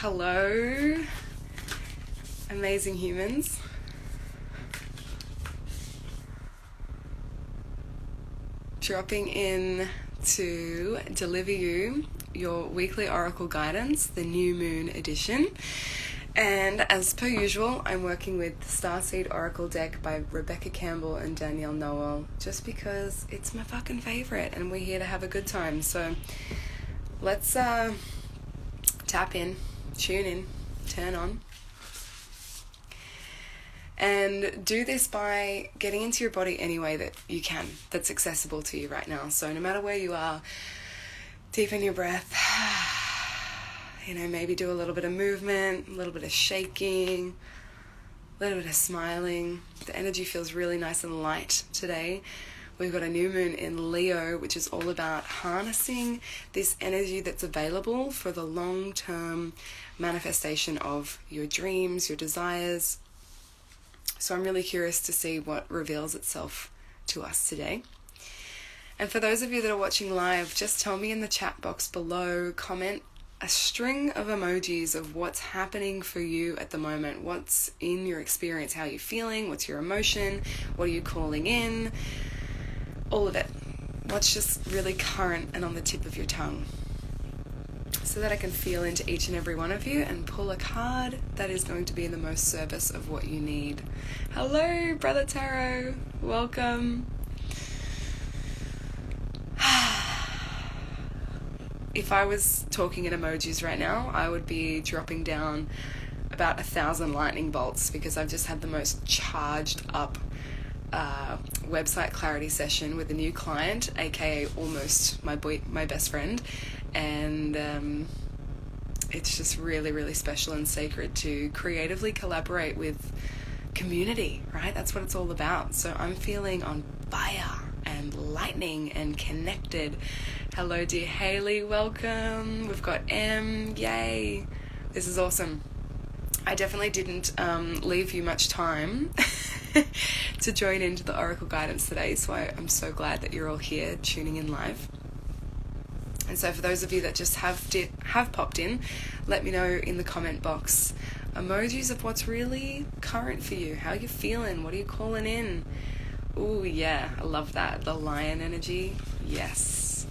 Hello, amazing humans. Dropping in to deliver you your weekly oracle guidance, the new moon edition. And as per usual, I'm working with the Starseed Oracle deck by Rebecca Campbell and Danielle Noel, just because it's my fucking favorite and we're here to have a good time. So let's tap in, tune in, turn on. And do this by getting into your body any way that you can, that's accessible to you right now. So no matter where you are, deepen your breath. Maybe do a little bit of movement, a little bit of shaking, a little bit of smiling. The energy feels really nice and light today. We've got a new moon in Leo, which is all about harnessing this energy that's available for the long-term manifestation of your dreams, your desires. So I'm really curious to see what reveals itself to us today. And for those of you that are watching live, just tell me in the chat box below, comment a string of emojis of what's happening for you at the moment. What's in your experience? How are you feeling? What's your emotion? What are you calling in? All of it. What's just really current and on the tip of your tongue? So that I can feel into each and every one of you and pull a card that is going to be in the most service of what you need. Hello, Brother Tarot. Welcome. If I was talking in emojis right now, I would be dropping down about 1,000 lightning bolts because I've just had the most charged up website clarity session with a new client, aka almost my best friend, and it's just really, really special and sacred to creatively collaborate with community, right? That's what it's all about. So I'm feeling on fire and lightning and connected. Hello, dear Haley, welcome. We've got M, yay. This is awesome. I definitely didn't leave you much time to join into the Oracle guidance today, so I'm so glad that you're all here tuning in live. And so for those of you that just have popped in, let me know in the comment box emojis of what's really current for you. How you feeling? What are you calling in? Ooh, yeah, I love that. The lion energy, yes.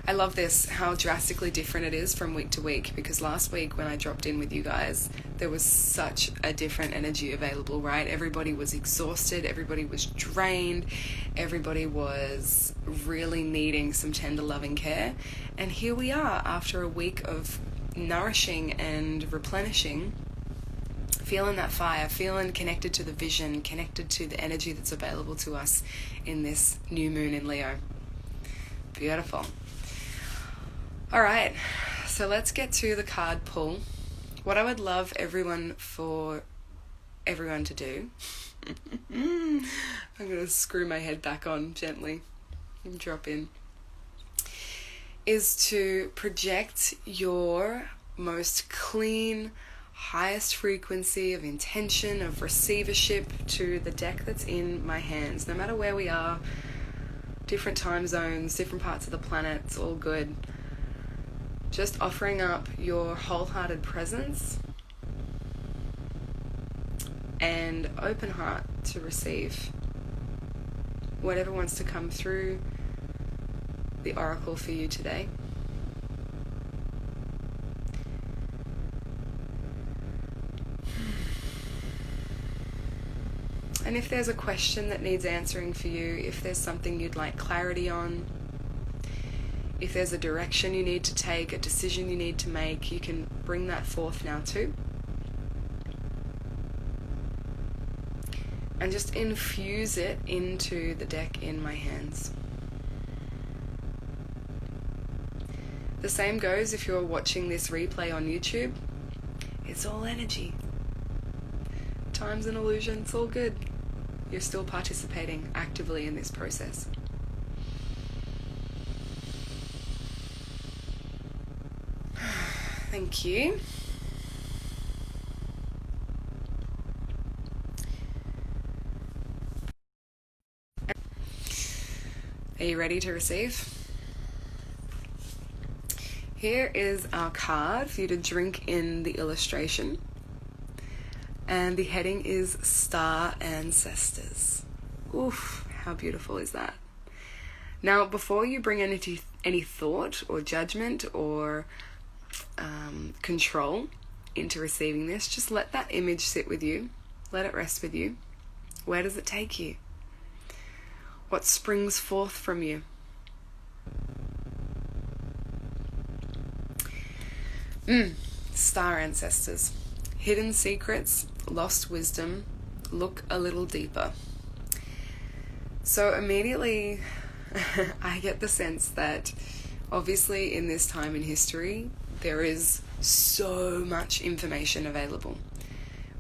I love this, how drastically different it is from week to week, because last week when I dropped in with you guys, there was such a different energy available, right? Everybody was exhausted, everybody was drained, everybody was really needing some tender loving care. And here we are after a week of nourishing and replenishing, feeling that fire, feeling connected to the vision, connected to the energy that's available to us in this new moon in Leo. Beautiful. All right, so let's get to the card pull. What I would love everyone to do, I'm going to screw my head back on gently and drop in, is to project your most clean, highest frequency of intention, of receivership to the deck that's in my hands. No matter where we are, different time zones, different parts of the planet, it's all good. Just offering up your wholehearted presence and open heart to receive whatever wants to come through the oracle for you today. And if there's a question that needs answering for you, if there's something you'd like clarity on, if there's a direction you need to take, a decision you need to make, you can bring that forth now too. And just infuse it into the deck in my hands. The same goes if you're watching this replay on YouTube. It's all energy. Time's an illusion, it's all good. You're still participating actively in this process. Thank you. Are you ready to receive? Here is our card for you to drink in the illustration. And the heading is Star Ancestors. Oof, how beautiful is that? Now, before you bring any thought or judgment or control into receiving this, just let that image sit with you. Let it rest with you. Where does it take you? What springs forth from you? Star Ancestors. Hidden secrets, lost wisdom, look a little deeper. So immediately I get the sense that obviously in this time in history there is so much information available.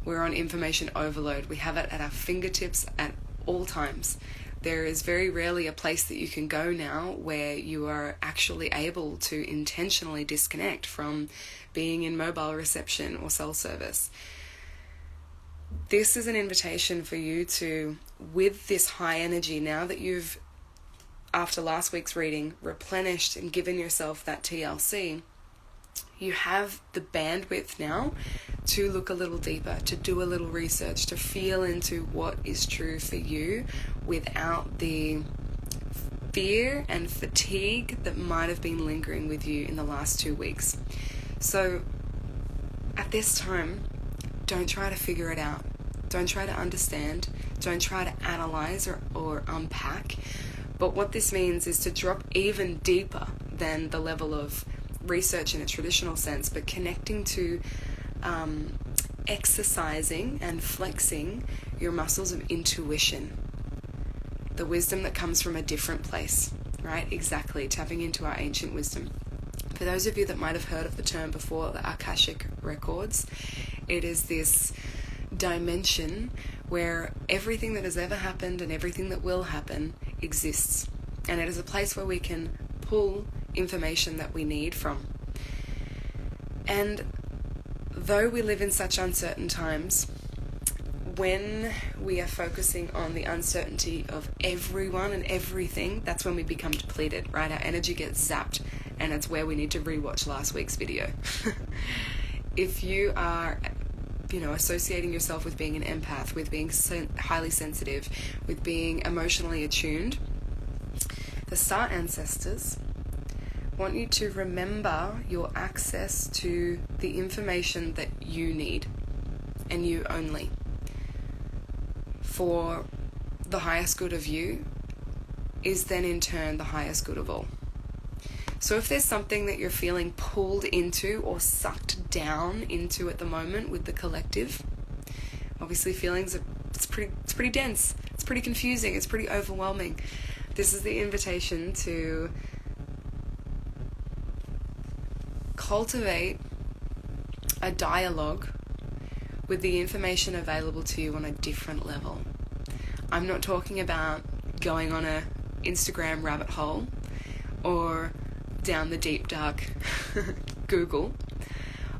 We're on information overload. We have it at our fingertips at all times. There is very rarely a place that you can go now where you are actually able to intentionally disconnect from being in mobile reception or cell service. This is an invitation for you to, with this high energy, now that you've, after last week's reading, replenished and given yourself that TLC, you have the bandwidth now to look a little deeper, to do a little research, to feel into what is true for you without the fear and fatigue that might have been lingering with you in the last 2 weeks. So at this time, don't try to figure it out. Don't try to understand. Don't try to analyze or unpack. But what this means is to drop even deeper than the level of research in a traditional sense, but connecting to exercising and flexing your muscles of intuition, the wisdom that comes from a different place, right? Exactly, tapping into our ancient wisdom. For those of you that might have heard of the term before, the Akashic records, it is this dimension where everything that has ever happened and everything that will happen exists. And it is a place where we can pull information that we need from. And though we live in such uncertain times, when we are focusing on the uncertainty of everyone and everything, that's when we become depleted, right? Our energy gets zapped, and it's where we need to rewatch last week's video. If you are, associating yourself with being an empath, with being highly sensitive, with being emotionally attuned, the Star Ancestors want you to remember your access to the information that you need, and you only, for the highest good of you is then in turn the highest good of all. So if there's something that you're feeling pulled into or sucked down into at the moment with the collective, obviously feelings it's pretty dense, it's pretty confusing, it's pretty overwhelming. This is the invitation to cultivate a dialogue with the information available to you on a different level. I'm not talking about going on a Instagram rabbit hole or down the deep dark Google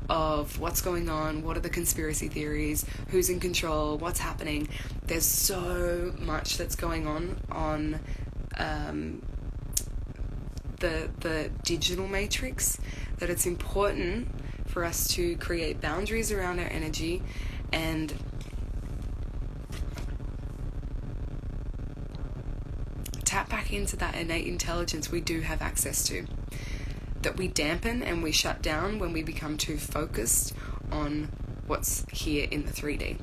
of what's going on, what are the conspiracy theories, who's in control, what's happening. There's so much that's going on the digital matrix that it's important for us to create boundaries around our energy and tap back into that innate intelligence we do have access to, that we dampen and we shut down when we become too focused on what's here in the 3D,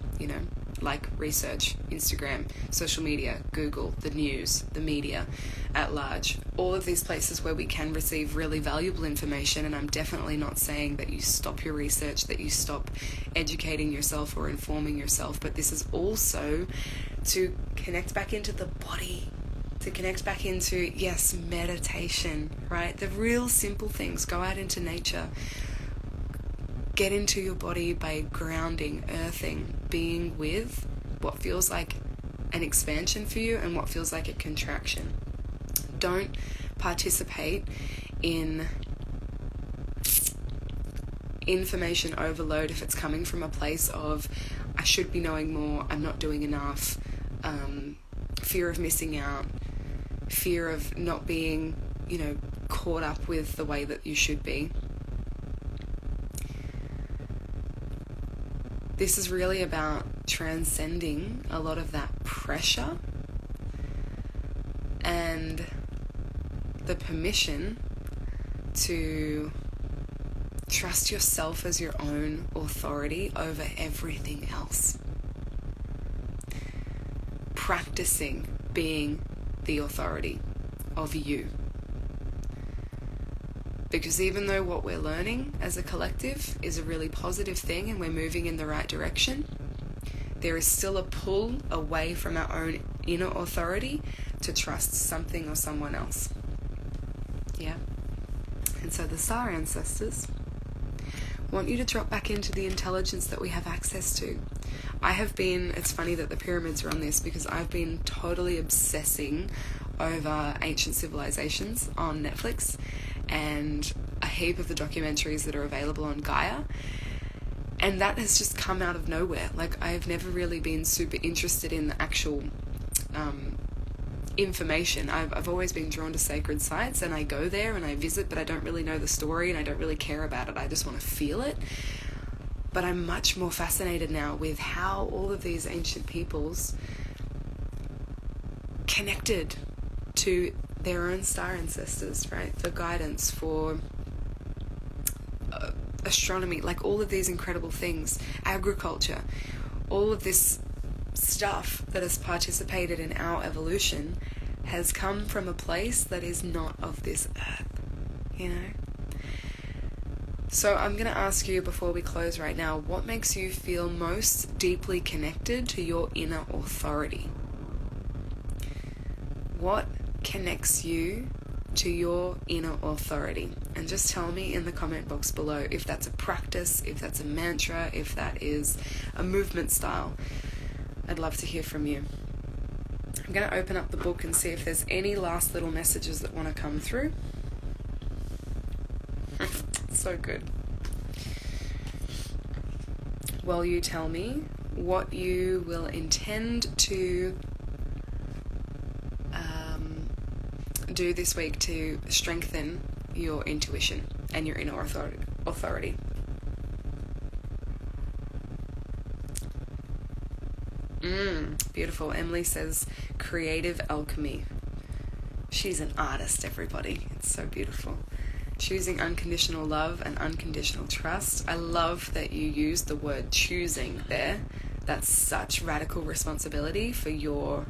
like research, Instagram, social media, Google, the news, the media at large, all of these places where we can receive really valuable information. And I'm definitely not saying that you stop your research, that you stop educating yourself or informing yourself, but this is also to connect back into the body, to connect back into, yes, meditation, right? The real simple things. Go out into nature. Get into your body by grounding, earthing, being with what feels like an expansion for you and what feels like a contraction. Don't participate in information overload if it's coming from a place of, I should be knowing more, I'm not doing enough, fear of missing out, fear of not being, caught up with the way that you should be. this is really about transcending a lot of that pressure and the permission to trust yourself as your own authority over everything else. Practicing being the authority of you. Because even though what we're learning as a collective is a really positive thing and we're moving in the right direction, there is still a pull away from our own inner authority to trust something or someone else. Yeah? And so the star ancestors want you to drop back into the intelligence that we have access to. It's funny that the pyramids are on this because I've been totally obsessing over ancient civilizations on Netflix and a heap of the documentaries that are available on Gaia. And that has just come out of nowhere. Like, I've never really been super interested in the actual information. I've always been drawn to sacred sites, and I go there and I visit, but I don't really know the story and I don't really care about it. I just want to feel it. But I'm much more fascinated now with how all of these ancient peoples connected to their own star ancestors, right? For guidance, for astronomy, like all of these incredible things, agriculture, all of this stuff that has participated in our evolution has come from a place that is not of this earth, you know? So I'm going to ask you before we close right now, what makes you feel most deeply connected to your inner authority? What connects you to your inner authority? And just tell me in the comment box below if that's a practice, if that's a mantra, if that is a movement style. I'd love to hear from you. I'm going to open up the book and see if there's any last little messages that want to come through. So good. Well, you tell me what you will intend to do this week to strengthen your intuition and your inner authority. Beautiful. Emily says creative alchemy. She's an artist, everybody. It's so beautiful. Choosing unconditional love and unconditional trust. I love that you use the word choosing there. That's such radical responsibility for your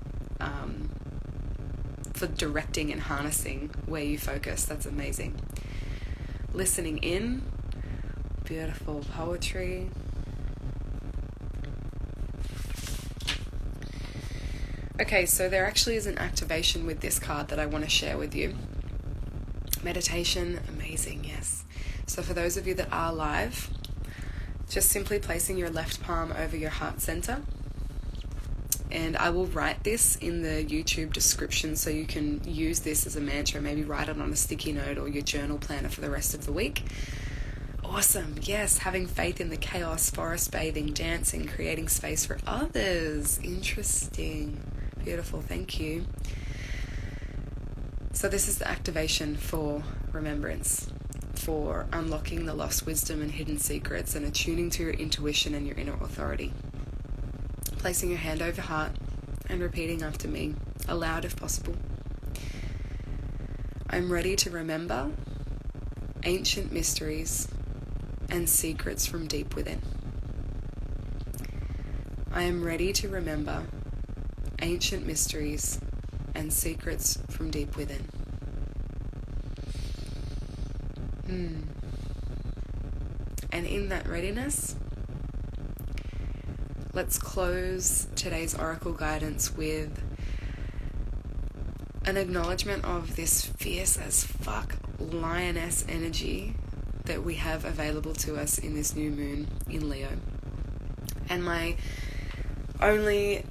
for directing and harnessing where you focus. That's amazing. Listening in. Beautiful poetry. Okay, so there actually is an activation with this card that I want to share with you. Meditation, amazing, yes. So for those of you that are live, just simply placing your left palm over your heart center. And I will write this in the YouTube description so you can use this as a mantra. Maybe write it on a sticky note or your journal planner for the rest of the week. Awesome, yes, having faith in the chaos, forest bathing, dancing, creating space for others. Interesting. Beautiful, thank you. So this is the activation for remembrance, for unlocking the lost wisdom and hidden secrets and attuning to your intuition and your inner authority. Placing your hand over heart and repeating after me, aloud if possible. I'm ready to remember ancient mysteries and secrets from deep within. I am ready to remember ancient mysteries and secrets from deep within. And in that readiness, let's close today's oracle guidance with an acknowledgement of this fierce as fuck lioness energy that we have available to us in this new moon in Leo. And my only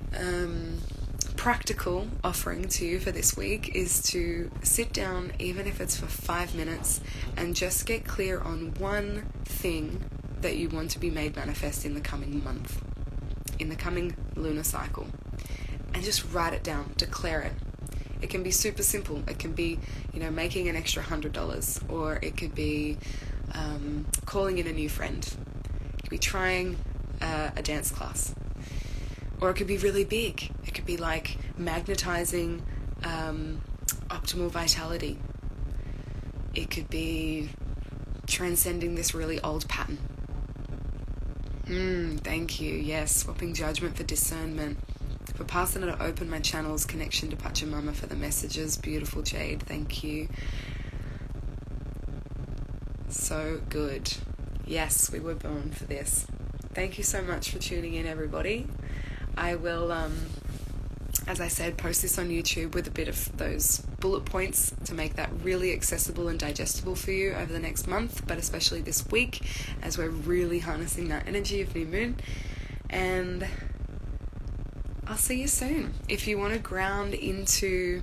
practical offering to you for this week is to sit down, even if it's for 5 minutes, and just get clear on one thing that you want to be made manifest in the coming month, in the coming lunar cycle, and just write it down, declare it. It can be super simple. It can be, making an extra $100, or it could be calling in a new friend. It could be trying a dance class. Or it could be really big. It could be like magnetizing optimal vitality. It could be transcending this really old pattern. Thank you. Yes, swapping judgment for discernment. Vipassana to open my channels, connection to Pachamama for the messages. Beautiful, Jade. Thank you. So good. Yes, we were born for this. Thank you so much for tuning in, everybody. I will, as I said, post this on YouTube with a bit of those bullet points to make that really accessible and digestible for you over the next month, but especially this week as we're really harnessing that energy of new moon. And I'll see you soon. If you want to ground into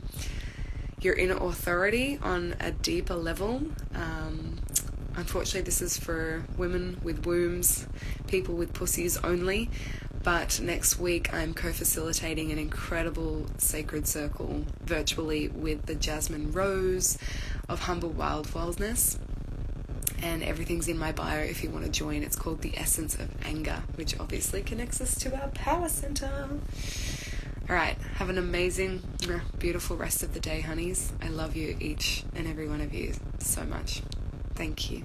your inner authority on a deeper level, unfortunately this is for women with wombs, people with pussies only, but next week I'm co-facilitating an incredible sacred circle virtually with the Jasmine Rose of Humble Wild Wellness, and everything's in my bio if you want to join. It's called The Essence of Anger, which obviously connects us to our power center. Alright, have an amazing, beautiful rest of the day, honeys. I love you, each and every one of you, so much. Thank you.